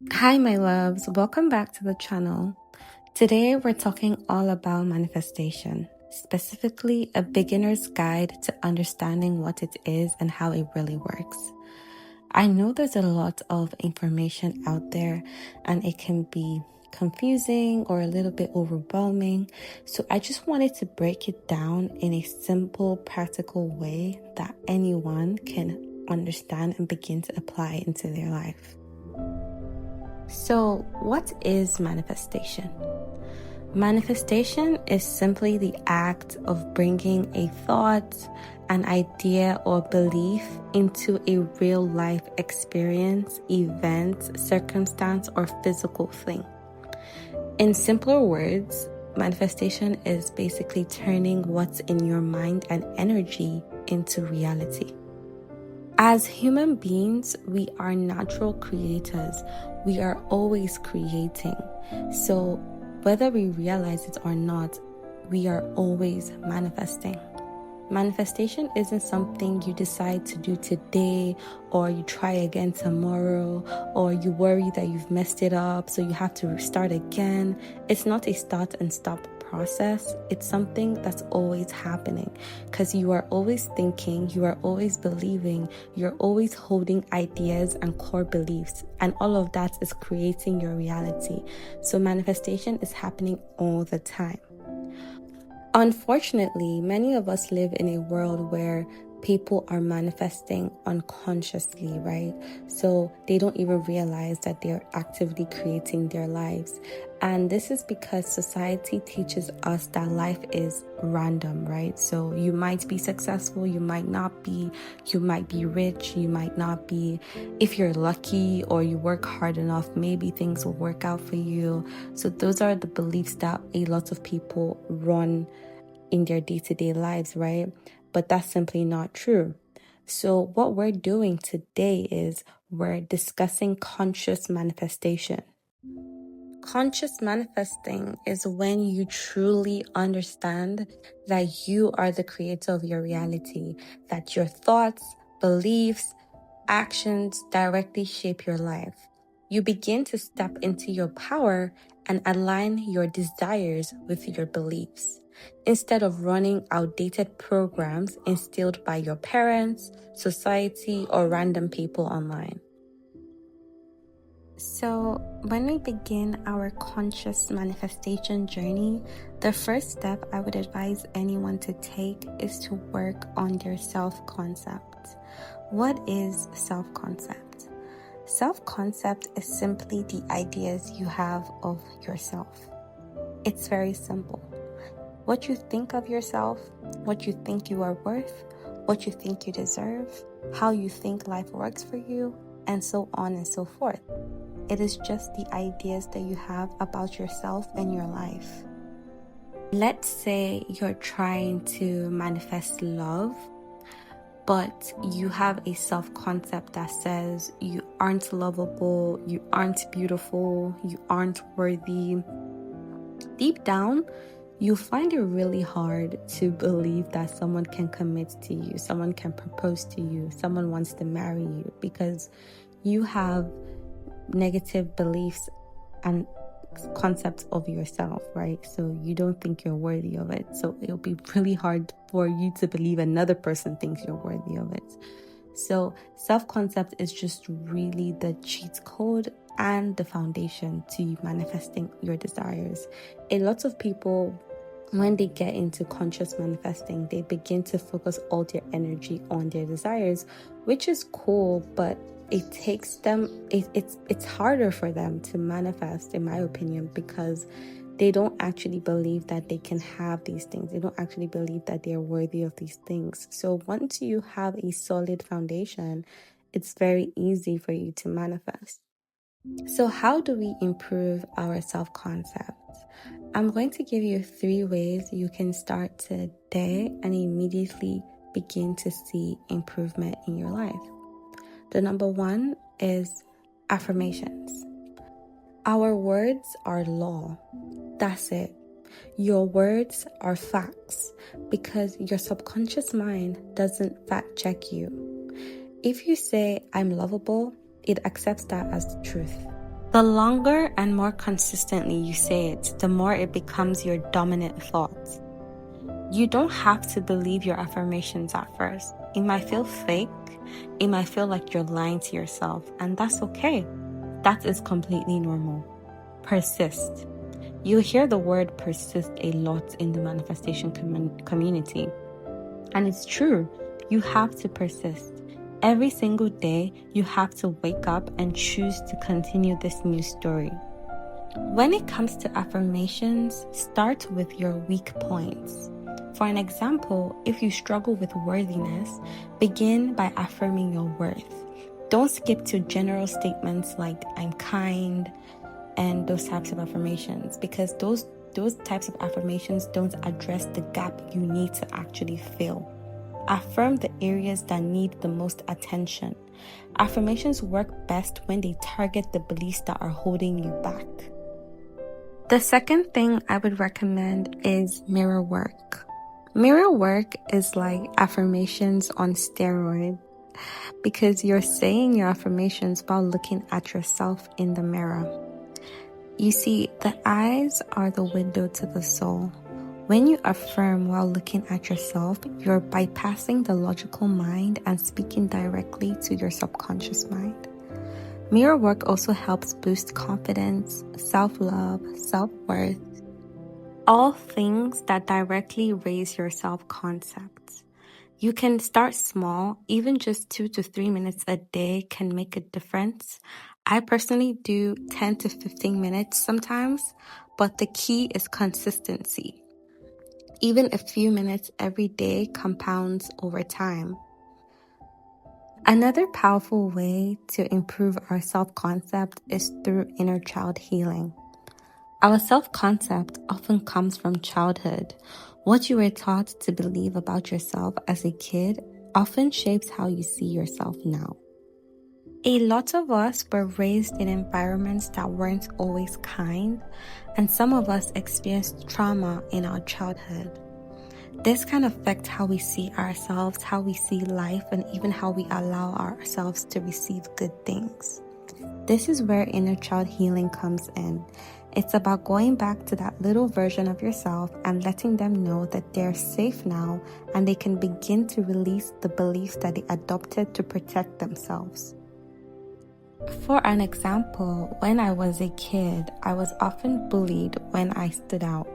Hi, my loves. Welcome back to the channel. Today, we're talking all about manifestation, specifically a beginner's guide to understanding what it is and how it really works. I know there's a lot of information out there and it can be confusing or a little bit overwhelming. So I just wanted to break it down in a simple, practical way that anyone can understand and begin to apply into their life. So, what is manifestation? Manifestation is simply the act of bringing a thought, an idea, or belief into a real life experience, event, circumstance, or physical thing. In simpler words, manifestation is basically turning what's in your mind and energy into reality. As human beings, we are natural creators. We are always creating. So, whether we realize it or not, we are always manifesting. Manifestation isn't something you decide to do today, or you try again tomorrow, or you worry that you've messed it up, so you have to start again. It's not a start and stop process. It's something that's always happening because you are always thinking, you are always believing, you're always holding ideas and core beliefs, and all of that is creating your reality. So manifestation is happening all the time. Unfortunately, many of us live in a world where people are manifesting unconsciously, right? So they don't even realize that they're actively creating their lives. And this is because society teaches us that life is random, right? So you might be successful, you might not be, you might be rich, you might not be. If you're lucky or you work hard enough, maybe things will work out for you. So those are the beliefs that a lot of people run in their day-to-day lives, right? But that's simply not true. So what we're doing today is we're discussing conscious manifestation. Conscious manifesting is when you truly understand that you are the creator of your reality, that your thoughts, beliefs, actions directly shape your life. You begin to step into your power and align your desires with your beliefs, instead of running outdated programs instilled by your parents, society, or random people online. So, when we begin our conscious manifestation journey, the first step I would advise anyone to take is to work on their self-concept. What is self-concept? Self-concept is simply the ideas you have of yourself. It's very simple. What you think of yourself, what you think you are worth, what you think you deserve, how you think life works for you, and so on and so forth. It is just the ideas that you have about yourself and your life. Let's say you're trying to manifest love, but you have a self-concept that says you aren't lovable, you aren't beautiful, you aren't worthy. Deep down, you find it really hard to believe that someone can commit to you, someone can propose to you, someone wants to marry you, because you have negative beliefs and concepts of yourself, right? So you don't think you're worthy of it. So it'll be really hard for you to believe another person thinks you're worthy of it. So self-concept is just really the cheat code and the foundation to manifesting your desires. A lot of people, when they get into conscious manifesting, they begin to focus all their energy on their desires, which is cool, but it takes them, it's harder for them to manifest, in my opinion, because they don't actually believe that they can have these things. They don't actually believe that they're worthy of these things. So once you have a solid foundation, it's very easy for you to manifest. So how do we improve our self-concept? I'm going to give you 3 ways you can start today and immediately begin to see improvement in your life. The number 1 is affirmations. Our words are law. That's it. Your words are facts because your subconscious mind doesn't fact check you. If you say, I'm lovable, it accepts that as the truth. The longer and more consistently you say it, the more it becomes your dominant thought. You don't have to believe your affirmations at first. It might feel fake. It might feel like you're lying to yourself, and that's okay. That is completely normal. Persist. You hear the word persist a lot in the manifestation community. And it's true. You have to persist. Every single day, you have to wake up and choose to continue this new story. When it comes to affirmations, start with your weak points. For an example, if you struggle with worthiness, begin by affirming your worth. Don't skip to general statements like I'm kind and those types of affirmations, because those types of affirmations don't address the gap you need to actually fill. Affirm the areas that need the most attention. Affirmations work best when they target the beliefs that are holding you back. The second thing I would recommend is mirror work. Mirror work is like affirmations on steroids, because you're saying your affirmations while looking at yourself in the mirror. You see, the eyes are the window to the soul. When you affirm while looking at yourself, you're bypassing the logical mind and speaking directly to your subconscious mind. Mirror work also helps boost confidence, self-love, self-worth, all things that directly raise your self-concept. You can start small. Even just 2 to 3 minutes a day can make a difference. I personally do 10 to 15 minutes sometimes, but the key is consistency. Even a few minutes every day compounds over time. Another powerful way to improve our self-concept is through inner child healing. Our self-concept often comes from childhood. What you were taught to believe about yourself as a kid often shapes how you see yourself now. A lot of us were raised in environments that weren't always kind, and some of us experienced trauma in our childhood. This can affect how we see ourselves, how we see life, and even how we allow ourselves to receive good things. This is where inner child healing comes in. It's about going back to that little version of yourself and letting them know that they're safe now and they can begin to release the beliefs that they adopted to protect themselves. For an example, when I was a kid, I was often bullied when I stood out.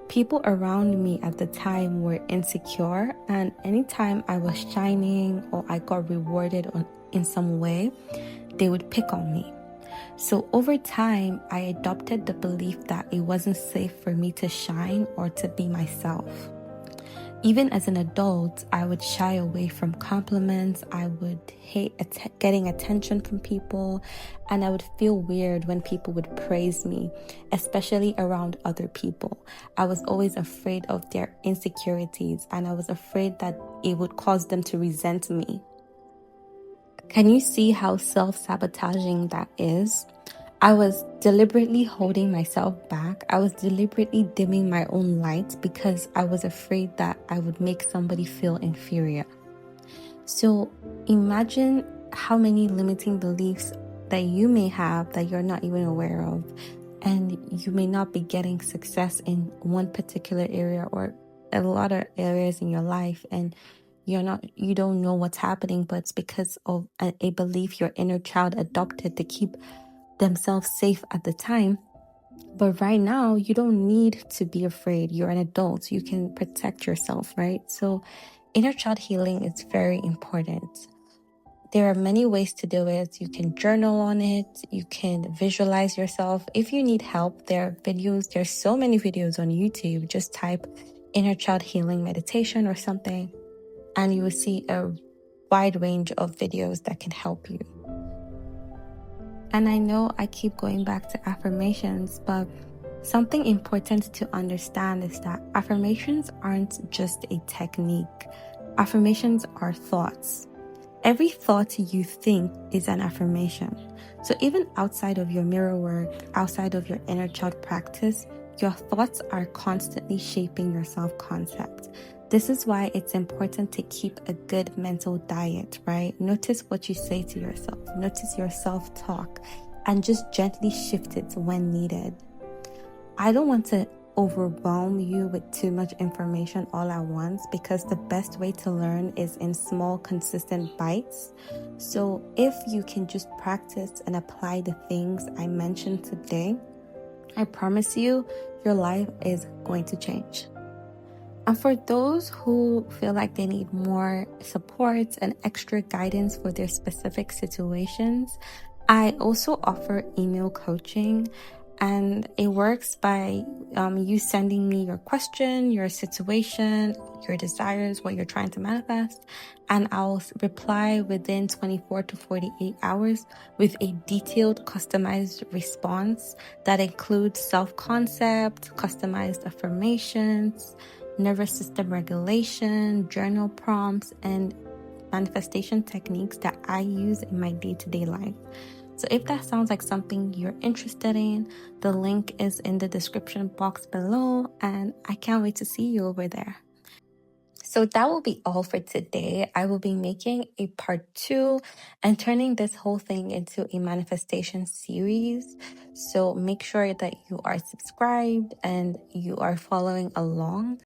People around me at the time were insecure, and anytime I was shining or I got rewarded in some way, they would pick on me. So over time, I adopted the belief that it wasn't safe for me to shine or to be myself. Even as an adult, I would shy away from compliments. I would hate getting attention from people, and I would feel weird when people would praise me, especially around other people. I was always afraid of their insecurities, and I was afraid that it would cause them to resent me. Can you see how self-sabotaging that is? I was deliberately holding myself back. I was deliberately dimming my own light because I was afraid that I would make somebody feel inferior. So imagine how many limiting beliefs that you may have that you're not even aware of, and you may not be getting success in one particular area or a lot of areas in your life, and you don't know what's happening, but it's because of a belief your inner child adopted to keep themselves safe at the time. But right now, you don't need to be afraid. You're an adult. You can protect yourself, right? So inner child healing is very important. There are many ways to do it. You can journal on it. You can visualize yourself. If you need help, there are videos. There's so many videos on YouTube. Just type inner child healing meditation or something, and you will see a wide range of videos that can help you. And I know I keep going back to affirmations, but something important to understand is that affirmations aren't just a technique. Affirmations are thoughts. Every thought you think is an affirmation. So even outside of your mirror work, outside of your inner child practice, your thoughts are constantly shaping your self-concept. This is why it's important to keep a good mental diet, right? Notice what you say to yourself. Notice your self-talk. and just gently shift it when needed. I don't want to overwhelm you with too much information all at once, because the best way to learn is in small, consistent bites. So if you can just practice and apply the things I mentioned today, I promise you, your life is going to change. And for those who feel like they need more support and extra guidance for their specific situations, I also offer email coaching, and it works by you sending me your question, your situation, your desires, what you're trying to manifest, and I'll reply within 24 to 48 hours with a detailed, customized response that includes self-concept, customized affirmations, nervous system regulation, journal prompts, and manifestation techniques that I use in my day-to-day life. So if that sounds like something you're interested in, the link is in the description box below, and I can't wait to see you over there. So that will be all for today. I will be making a part 2 and turning this whole thing into a manifestation series. So make sure that you are subscribed and you are following along.